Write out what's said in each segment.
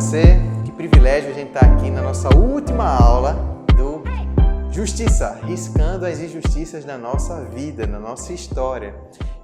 você, que privilégio a gente estar aqui na nossa última aula do Justiça, riscando as injustiças da nossa vida, na nossa história.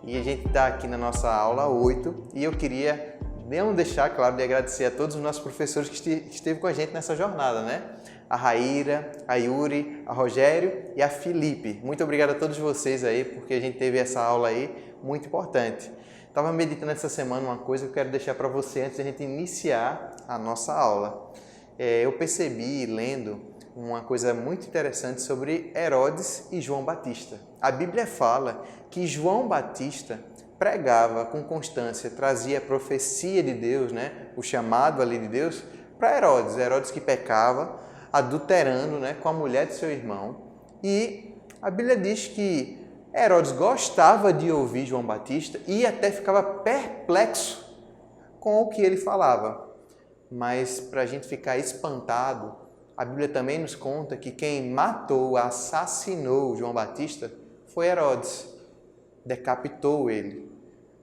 E a gente está aqui na nossa aula 8 e eu queria não deixar, claro, de agradecer a todos os nossos professores que esteve com a gente nessa jornada, né? A Raíra, a Yuri, a Rogério e a Felipe. Muito obrigado a todos vocês aí, porque a gente teve essa aula aí muito importante. Estava meditando essa semana uma coisa que eu quero deixar para você antes de a gente iniciar a nossa aula. Eu percebi, lendo, uma coisa muito interessante sobre Herodes e João Batista. A Bíblia fala que João Batista pregava com constância, trazia a profecia de Deus, né? O chamado ali de Deus, para Herodes. Herodes que pecava, adulterando, né? Com a mulher de seu irmão. E a Bíblia diz que Herodes gostava de ouvir João Batista e até ficava perplexo com o que ele falava. Mas para a gente ficar espantado, a Bíblia também nos conta que quem matou, assassinou João Batista foi Herodes, decapitou ele.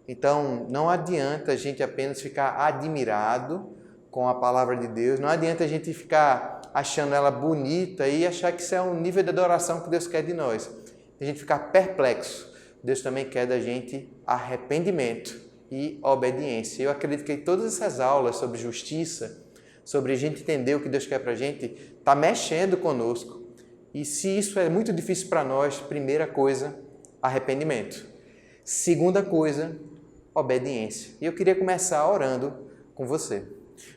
Então não adianta a gente apenas ficar admirado com a palavra de Deus, não adianta a gente ficar achando ela bonita e achar que isso é um nível de adoração que Deus quer de nós. A gente ficar perplexo. Deus também quer da gente arrependimento e obediência. Eu acredito que todas essas aulas sobre justiça, sobre a gente entender o que Deus quer para a gente, está mexendo conosco. E se isso é muito difícil para nós, primeira coisa, arrependimento. Segunda coisa, obediência. E eu queria começar orando com você.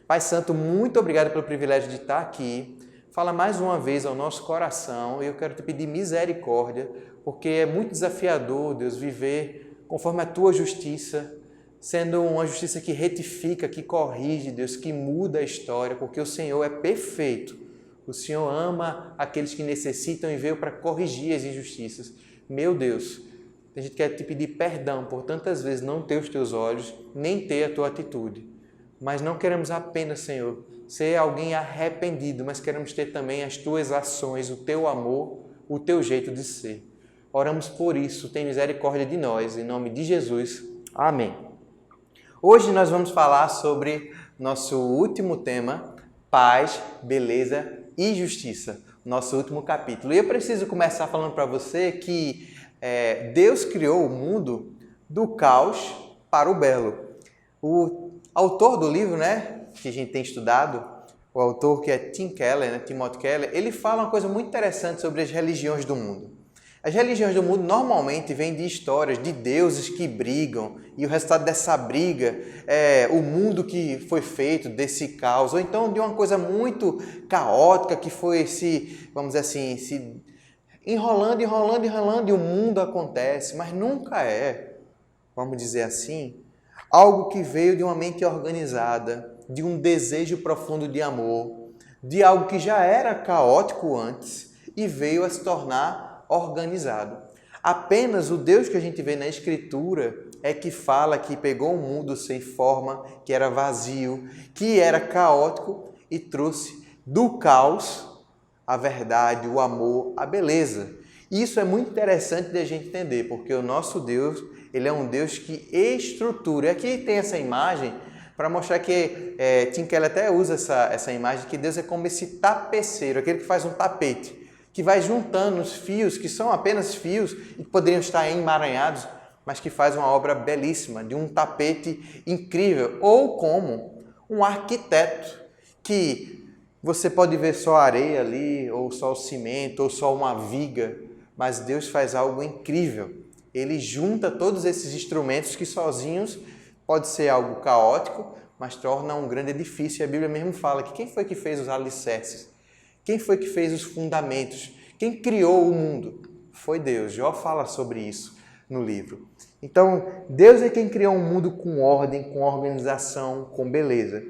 Pai Santo, muito obrigado pelo privilégio de estar aqui. Fala mais uma vez ao nosso coração e eu quero te pedir misericórdia, porque é muito desafiador, Deus, viver conforme a tua justiça, sendo uma justiça que retifica, que corrige, Deus, que muda a história, porque o Senhor é perfeito. O Senhor ama aqueles que necessitam e veio para corrigir as injustiças. Meu Deus, a gente quer te pedir perdão por tantas vezes não ter os teus olhos, nem ter a tua atitude. Mas não queremos apenas, Senhor, ser alguém arrependido, mas queremos ter também as tuas ações, o teu amor, o teu jeito de ser. Oramos por isso, tem misericórdia de nós, em nome de Jesus. Amém. Hoje nós vamos falar sobre nosso último tema, paz, beleza e justiça, nosso último capítulo. E eu preciso começar falando para você que Deus criou o mundo do caos para o belo. O autor do livro, né, que a gente tem estudado, o autor que é Tim Keller, né, Timothy Keller, ele fala uma coisa muito interessante sobre as religiões do mundo. As religiões do mundo normalmente vêm de histórias de deuses que brigam e o resultado dessa briga é o mundo que foi feito desse caos, ou então de uma coisa muito caótica que foi vamos dizer assim, se enrolando e o mundo acontece, mas nunca é, vamos dizer assim, algo que veio de uma mente organizada, de um desejo profundo de amor, de algo que já era caótico antes e veio a se tornar organizado. Apenas o Deus que a gente vê na Escritura é que fala que pegou um mundo sem forma, que era vazio, que era caótico e trouxe do caos a verdade, o amor, a beleza. E isso é muito interessante de a gente entender, porque o nosso Deus, ele é um Deus que estrutura. Aqui tem essa imagem para mostrar que Tim Keller até usa essa imagem, que Deus é como esse tapeceiro, aquele que faz um tapete, que vai juntando os fios, que são apenas fios e que poderiam estar emaranhados, mas que faz uma obra belíssima, de um tapete incrível. Ou como um arquiteto, que você pode ver só a areia ali, ou só o cimento, ou só uma viga, mas Deus faz algo incrível. Ele junta todos esses instrumentos que sozinhos pode ser algo caótico, mas torna um grande edifício. E a Bíblia mesmo fala que quem foi que fez os alicerces? Quem foi que fez os fundamentos? Quem criou o mundo? Foi Deus. Jó fala sobre isso no livro. Então, Deus é quem criou um mundo com ordem, com organização, com beleza.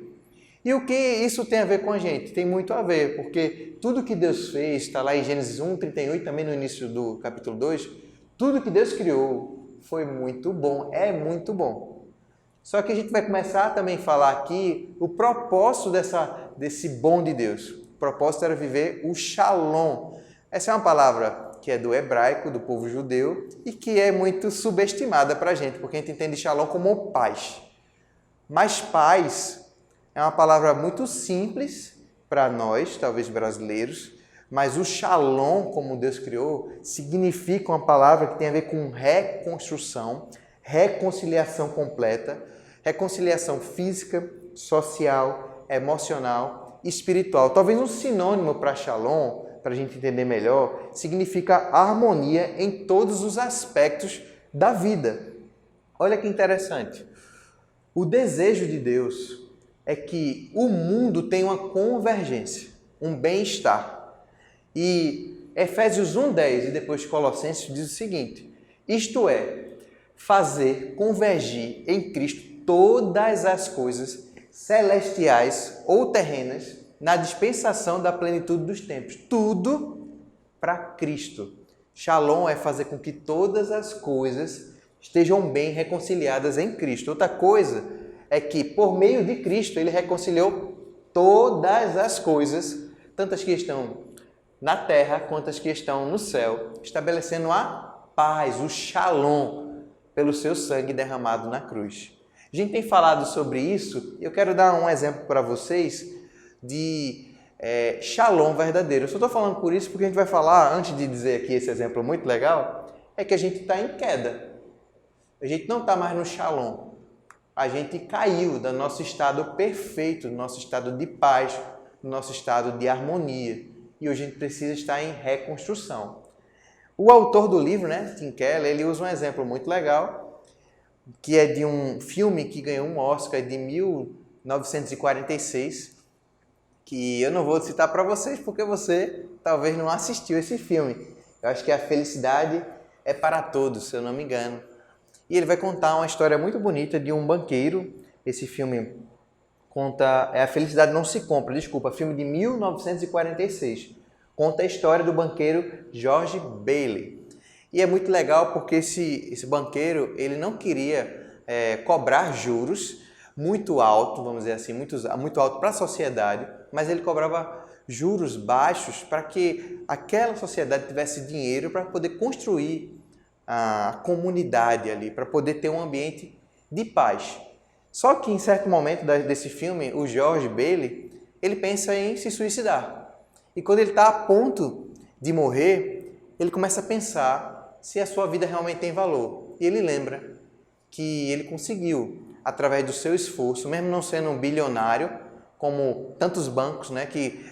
E o que isso tem a ver com a gente? Tem muito a ver, porque tudo que Deus fez, está lá em Gênesis 1:31 e também no início do capítulo 2, tudo que Deus criou foi muito bom, é muito bom. Só que a gente vai começar também a falar aqui o propósito desse bom de Deus. O propósito era viver o shalom. Essa é uma palavra que é do hebraico, do povo judeu, e que é muito subestimada para a gente, porque a gente entende shalom como paz. Mas paz É uma palavra muito simples para nós, talvez brasileiros, mas o Shalom, como Deus criou, significa uma palavra que tem a ver com reconstrução, reconciliação completa, reconciliação física, social, emocional, espiritual. Talvez um sinônimo para Shalom, para a gente entender melhor, significa harmonia em todos os aspectos da vida. Olha que interessante. O desejo de Deus é que o mundo tenha uma convergência, um bem-estar. E Efésios 1:10 e depois Colossenses diz o seguinte: isto é, fazer convergir em Cristo todas as coisas celestiais ou terrenas na dispensação da plenitude dos tempos. Tudo para Cristo. Shalom é fazer com que todas as coisas estejam bem reconciliadas em Cristo. Outra coisa é que, por meio de Cristo, Ele reconciliou todas as coisas, tanto as que estão na terra quanto as que estão no céu, estabelecendo a paz, o Shalom, pelo seu sangue derramado na cruz. A gente tem falado sobre isso e eu quero dar um exemplo para vocês de Shalom verdadeiro. Eu só estou falando por isso porque a gente vai falar, antes de dizer aqui esse exemplo muito legal, é que a gente está em queda. A gente não está mais no Shalom. A gente caiu do nosso estado perfeito, do nosso estado de paz, do nosso estado de harmonia. E hoje a gente precisa estar em reconstrução. O autor do livro, Tim Keller, ele usa um exemplo muito legal, que é de um filme que ganhou um Oscar de 1946, que eu não vou citar para vocês porque você talvez não assistiu esse filme. Eu acho que A Felicidade é para Todos, se eu não me engano. E ele vai contar uma história muito bonita de um banqueiro. Esse filme conta... A Felicidade Não Se Compra, desculpa, filme de 1946. Conta a história do banqueiro George Bailey. E é muito legal porque esse banqueiro, ele não queria cobrar juros muito alto, vamos dizer assim, muito alto para a sociedade, mas ele cobrava juros baixos para que aquela sociedade tivesse dinheiro para poder construir a comunidade ali, para poder ter um ambiente de paz. Só que em certo momento desse filme, o George Bailey, ele pensa em se suicidar. E quando ele está a ponto de morrer, ele começa a pensar se a sua vida realmente tem valor. E ele lembra que ele conseguiu, através do seu esforço, mesmo não sendo um bilionário, como tantos bancos, que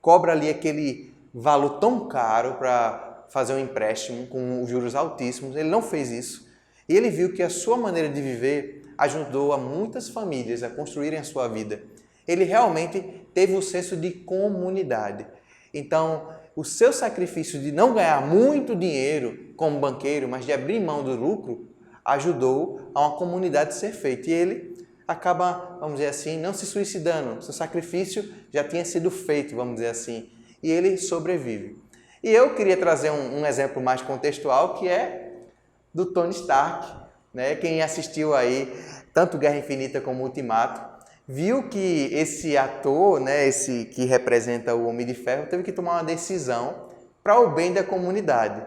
cobra ali aquele valor tão caro para fazer um empréstimo com juros altíssimos, ele não fez isso. E ele viu que a sua maneira de viver ajudou a muitas famílias a construírem a sua vida. Ele realmente teve o senso de comunidade. Então, o seu sacrifício de não ganhar muito dinheiro como banqueiro, mas de abrir mão do lucro, ajudou a uma comunidade ser feita. E ele acaba, vamos dizer assim, não se suicidando. Seu sacrifício já tinha sido feito, vamos dizer assim. E ele sobrevive. E eu queria trazer um exemplo mais contextual, que é do Tony Stark. Quem assistiu aí tanto Guerra Infinita como Ultimato, viu que esse ator, esse que representa o Homem de Ferro, teve que tomar uma decisão para o bem da comunidade.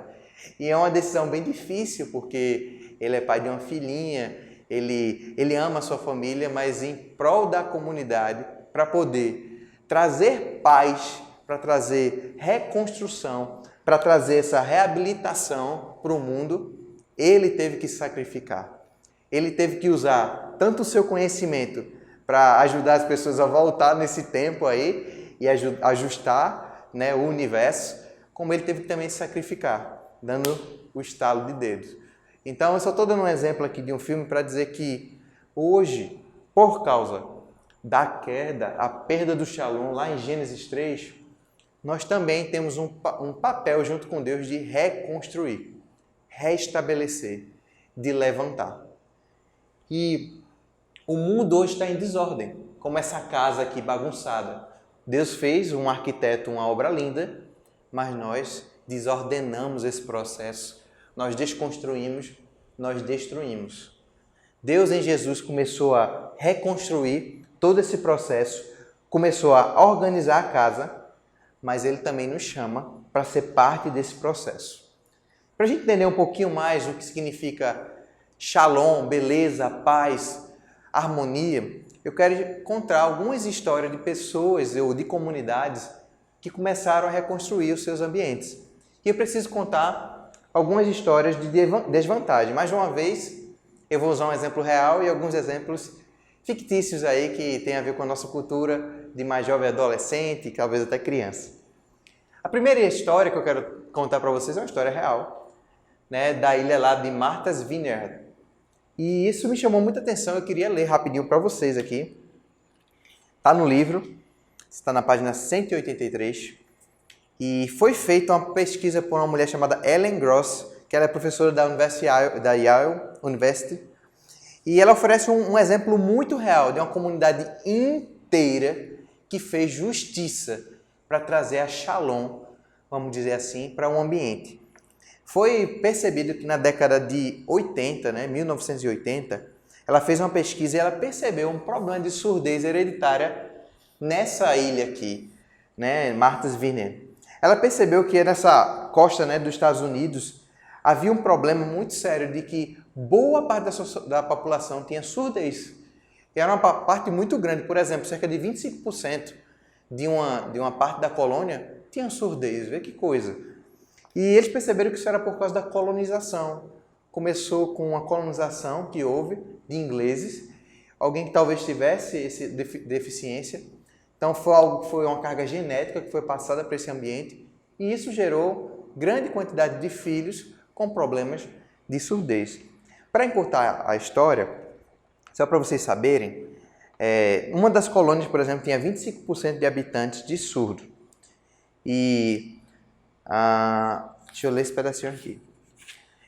E é uma decisão bem difícil, porque ele é pai de uma filhinha, ele ama a sua família, mas em prol da comunidade, para poder trazer paz, para trazer reconstrução, para trazer essa reabilitação para o mundo, ele teve que se sacrificar. Ele teve que usar tanto o seu conhecimento para ajudar as pessoas a voltar nesse tempo aí e ajustar o universo, como ele teve que também se sacrificar, dando o estalo de dedos. Então, eu só estou dando um exemplo aqui de um filme para dizer que hoje, por causa da queda, a perda do Shalom, lá em Gênesis 3, nós também temos um papel junto com Deus de reconstruir, restabelecer, de levantar. E o mundo hoje está em desordem, como essa casa aqui bagunçada. Deus fez, um arquiteto, uma obra linda, mas nós desordenamos esse processo, nós desconstruímos, nós destruímos. Deus em Jesus começou a reconstruir todo esse processo, começou a organizar a casa, mas Ele também nos chama para ser parte desse processo. Para a gente entender um pouquinho mais o que significa Shalom, beleza, paz, harmonia, eu quero contar algumas histórias de pessoas ou de comunidades que começaram a reconstruir os seus ambientes. E eu preciso contar algumas histórias de desvantagem. Mais uma vez, eu vou usar um exemplo real e alguns exemplos fictícios aí que tem a ver com a nossa cultura de mais jovem adolescente, talvez até criança. A primeira história que eu quero contar para vocês é uma história real, né, da ilha lá de Martha's Vineyard. E isso me chamou muita atenção, eu queria ler rapidinho para vocês aqui. Está no livro, está na página 183. E foi feita uma pesquisa por uma mulher chamada Ellen Gross, que ela é professora da Yale University. E ela oferece um exemplo muito real de uma comunidade inteira que fez justiça para trazer a Shalom, vamos dizer assim, para um ambiente. Foi percebido que na década de 80, 1980, ela fez uma pesquisa e ela percebeu um problema de surdez hereditária nessa ilha aqui, Martha's Vineyard. Ela percebeu que nessa costa dos Estados Unidos havia um problema muito sério de que boa parte da população tinha surdez. E era uma parte muito grande, por exemplo, cerca de 25% de uma parte da colônia tinha surdez. Vê que coisa! E eles perceberam que isso era por causa da colonização. Começou com uma colonização que houve de ingleses, alguém que talvez tivesse essa deficiência. Então foi uma carga genética que foi passada para esse ambiente e isso gerou grande quantidade de filhos com problemas de surdez. Para encurtar a história, só para vocês saberem, uma das colônias, por exemplo, tinha 25% de habitantes de surdo. E deixa eu ler esse pedacinho aqui.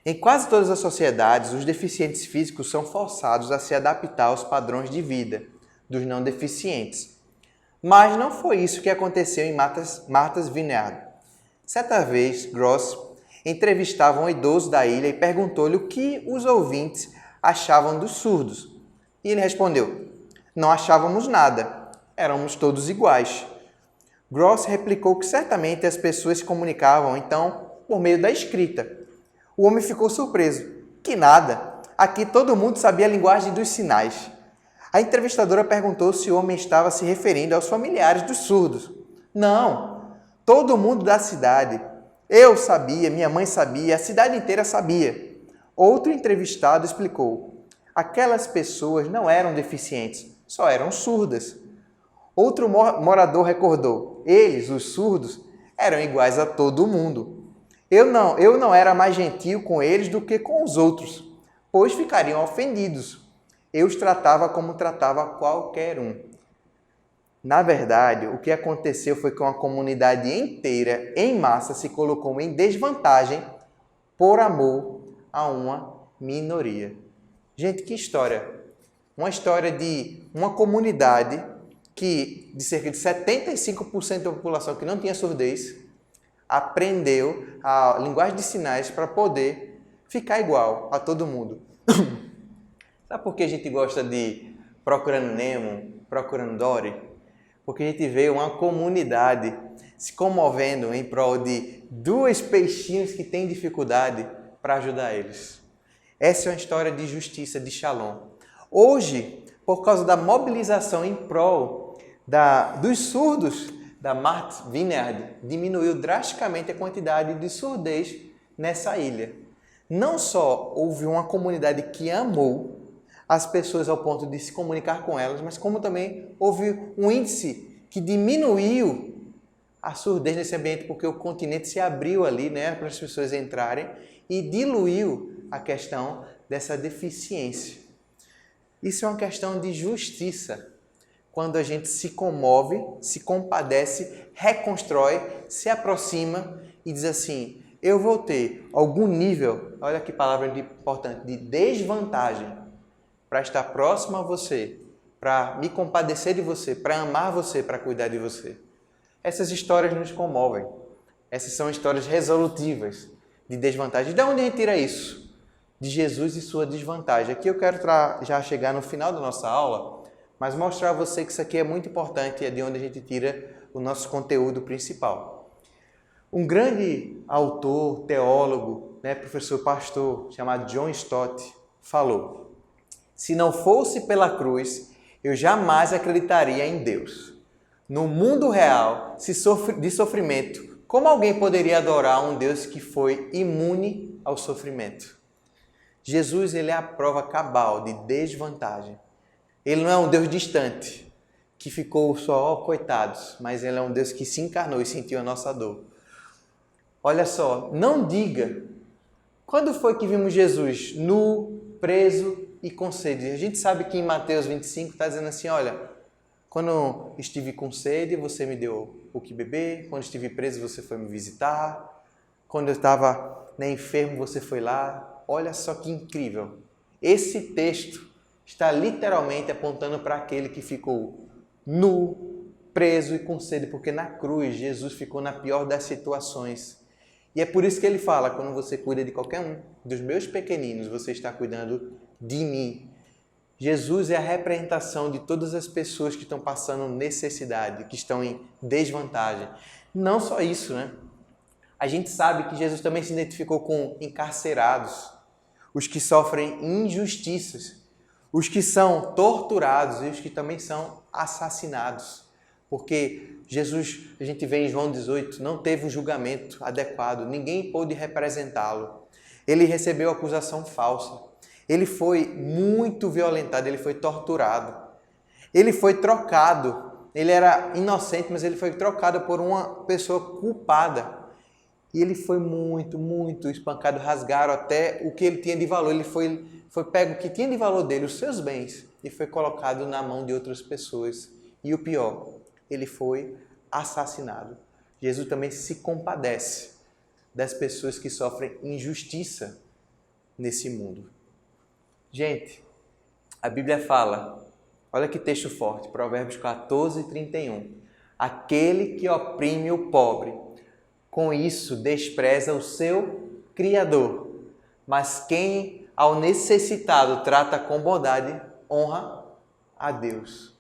Em quase todas as sociedades, os deficientes físicos são forçados a se adaptar aos padrões de vida dos não deficientes. Mas não foi isso que aconteceu em Martha's Vineyard. Certa vez, Gross entrevistava um idoso da ilha e perguntou-lhe o que os ouvintes achavam dos surdos. E ele respondeu: não achávamos nada, éramos todos iguais. Gross replicou que certamente as pessoas se comunicavam, então, por meio da escrita. O homem ficou surpreso. Que nada! Aqui todo mundo sabia a linguagem dos sinais. A entrevistadora perguntou se o homem estava se referindo aos familiares dos surdos. Não! Todo mundo da cidade. Eu sabia, minha mãe sabia, a cidade inteira sabia. Outro entrevistado explicou. Aquelas pessoas não eram deficientes, só eram surdas. Outro morador recordou. Eles, os surdos, eram iguais a todo mundo. Eu não era mais gentil com eles do que com os outros, pois ficariam ofendidos. Eu os tratava como tratava qualquer um. Na verdade, o que aconteceu foi que uma comunidade inteira, em massa, se colocou em desvantagem por amor a uma minoria. Gente, que história! Uma história de uma comunidade de cerca de 75% da população que não tinha surdez, aprendeu a linguagem de sinais para poder ficar igual a todo mundo. Sabe por que a gente gosta de Procurando Nemo, Procurando Dory? Porque a gente vê uma comunidade se comovendo em prol de dois peixinhos que têm dificuldade para ajudar eles. Essa é uma história de justiça, de Shalom. Hoje, por causa da mobilização em prol dos surdos, da Martha's Vineyard, diminuiu drasticamente a quantidade de surdez nessa ilha. Não só houve uma comunidade que amou as pessoas ao ponto de se comunicar com elas, mas como também houve um índice que diminuiu a surdez nesse ambiente, porque o continente se abriu ali, para as pessoas entrarem e diluiu a questão dessa deficiência. Isso é uma questão de justiça. Quando a gente se comove, se compadece, reconstrói, se aproxima e diz assim, eu vou ter algum nível, olha que palavra importante, de desvantagem para estar próximo a você, para me compadecer de você, para amar você, para cuidar de você. Essas histórias nos comovem. Essas são histórias resolutivas de desvantagem. De onde a gente tira isso? De Jesus e sua desvantagem. Aqui eu quero já chegar no final da nossa aula, mas mostrar a você que isso aqui é muito importante e é de onde a gente tira o nosso conteúdo principal. Um grande autor, teólogo, professor pastor, chamado John Stott, falou: se não fosse pela cruz, eu jamais acreditaria em Deus. No mundo real de sofrimento, como alguém poderia adorar um Deus que foi imune ao sofrimento? Jesus, ele é a prova cabal de desvantagem. Ele não é um Deus distante, que ficou só, coitados, mas ele é um Deus que se encarnou e sentiu a nossa dor. Olha só, não diga, quando foi que vimos Jesus nu, preso e com sede? A gente sabe que em Mateus 25 está dizendo assim, olha, quando estive com sede, você me deu o que beber, quando estive preso, você foi me visitar, quando eu estava enfermo, você foi lá. Olha só que incrível. Esse texto está literalmente apontando para aquele que ficou nu, preso e com sede, porque na cruz Jesus ficou na pior das situações. E é por isso que ele fala, quando você cuida de qualquer um dos meus pequeninos, você está cuidando de mim. Jesus é a representação de todas as pessoas que estão passando necessidade, que estão em desvantagem. Não só isso, né? A gente sabe que Jesus também se identificou com encarcerados, os que sofrem injustiças, os que são torturados e os que também são assassinados. Porque Jesus, a gente vê em João 18, não teve um julgamento adequado, ninguém pôde representá-lo. Ele recebeu acusação falsa, ele foi muito violentado, ele foi torturado, ele foi trocado, ele era inocente, mas ele foi trocado por uma pessoa culpada. E ele foi muito espancado, rasgaram até o que ele tinha de valor. Ele foi pego o que tinha de valor dele, os seus bens, e foi colocado na mão de outras pessoas. E o pior, ele foi assassinado. Jesus também se compadece das pessoas que sofrem injustiça nesse mundo. Gente, a Bíblia fala, olha que texto forte, Provérbios 14, 31. Aquele que oprime o pobre, com isso despreza o seu Criador. Mas quem ao necessitado trata com bondade, honra a Deus.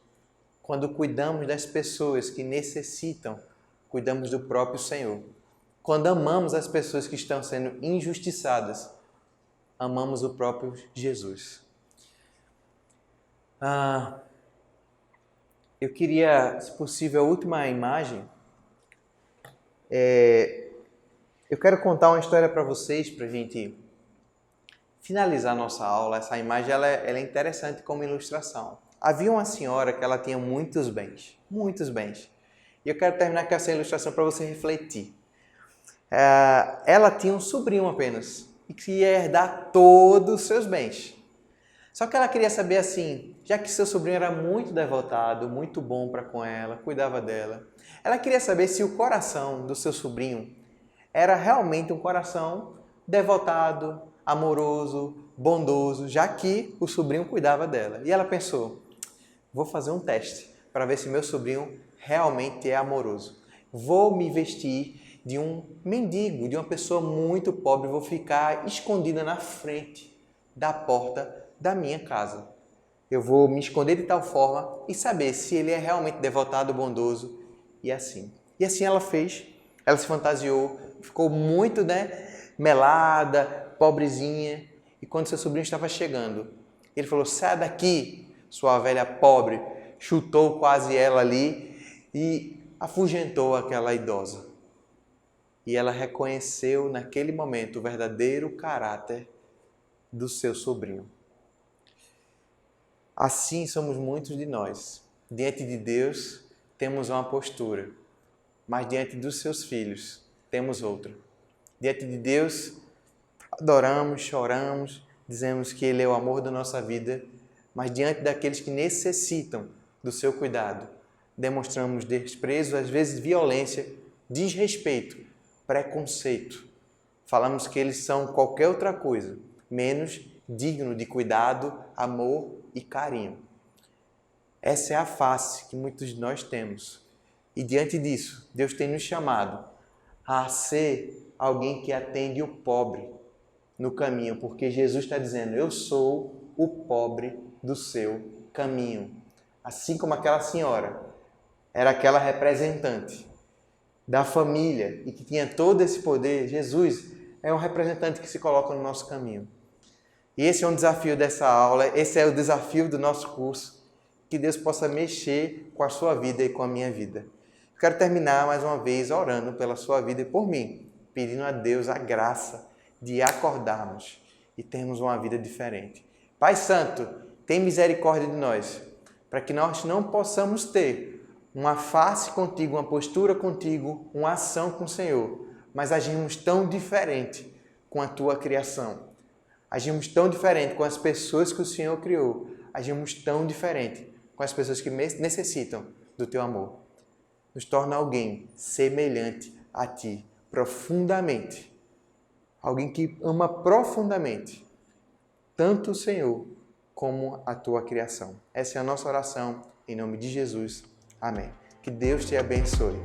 Quando cuidamos das pessoas que necessitam, cuidamos do próprio Senhor. Quando amamos as pessoas que estão sendo injustiçadas, amamos o próprio Jesus. Eu queria, se possível, a última imagem. Eu quero contar uma história para vocês, para a gente finalizar a nossa aula. Essa imagem ela é interessante como ilustração. Havia uma senhora que ela tinha muitos bens. E eu quero terminar com essa ilustração para você refletir. Ela tinha um sobrinho apenas, e que ia herdar todos os seus bens. Só que ela queria saber assim, já que seu sobrinho era muito devotado, muito bom para com ela, cuidava dela, ela queria saber se o coração do seu sobrinho era realmente um coração devotado, amoroso, bondoso, já que o sobrinho cuidava dela. E ela pensou, vou fazer um teste para ver se meu sobrinho realmente é amoroso. Vou me vestir de um mendigo, de uma pessoa muito pobre, vou ficar escondida na frente da porta da minha casa. Eu vou me esconder de tal forma e saber se ele é realmente devotado, bondoso e assim. E assim ela fez, ela se fantasiou, ficou muito, melada, pobrezinha. E quando seu sobrinho estava chegando, ele falou, sai daqui, sua velha pobre. Chutou quase ela ali e afugentou aquela idosa. E ela reconheceu naquele momento o verdadeiro caráter do seu sobrinho. Assim somos muitos de nós. Diante de Deus temos uma postura, mas diante dos seus filhos temos outra. Diante de Deus adoramos, choramos, dizemos que Ele é o amor da nossa vida, mas diante daqueles que necessitam do seu cuidado, demonstramos desprezo, às vezes violência, desrespeito, preconceito. Falamos que eles são qualquer outra coisa, menos digno de cuidado, amor e carinho. Essa é a face que muitos de nós temos. E diante disso, Deus tem nos chamado a ser alguém que atende o pobre no caminho, porque Jesus está dizendo, eu sou o pobre do seu caminho. Assim como aquela senhora era aquela representante da família e que tinha todo esse poder, Jesus é um representante que se coloca no nosso caminho. E esse é um desafio dessa aula, esse é o desafio do nosso curso, que Deus possa mexer com a sua vida e com a minha vida. Quero terminar mais uma vez orando pela sua vida e por mim, pedindo a Deus a graça de acordarmos e termos uma vida diferente. Pai Santo, tem misericórdia de nós, para que nós não possamos ter uma face contigo, uma postura contigo, uma ação com o Senhor, mas agimos tão diferente com a tua criação. Agimos tão diferente com as pessoas que o Senhor criou. Agimos tão diferente com as pessoas que necessitam do teu amor. Nos torna alguém semelhante a ti, profundamente. Alguém que ama profundamente tanto o Senhor como a tua criação. Essa é a nossa oração, em nome de Jesus. Amém. Que Deus te abençoe.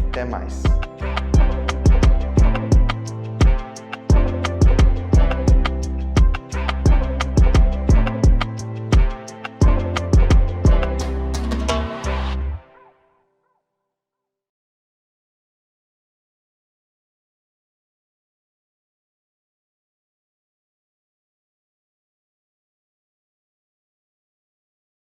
Até mais.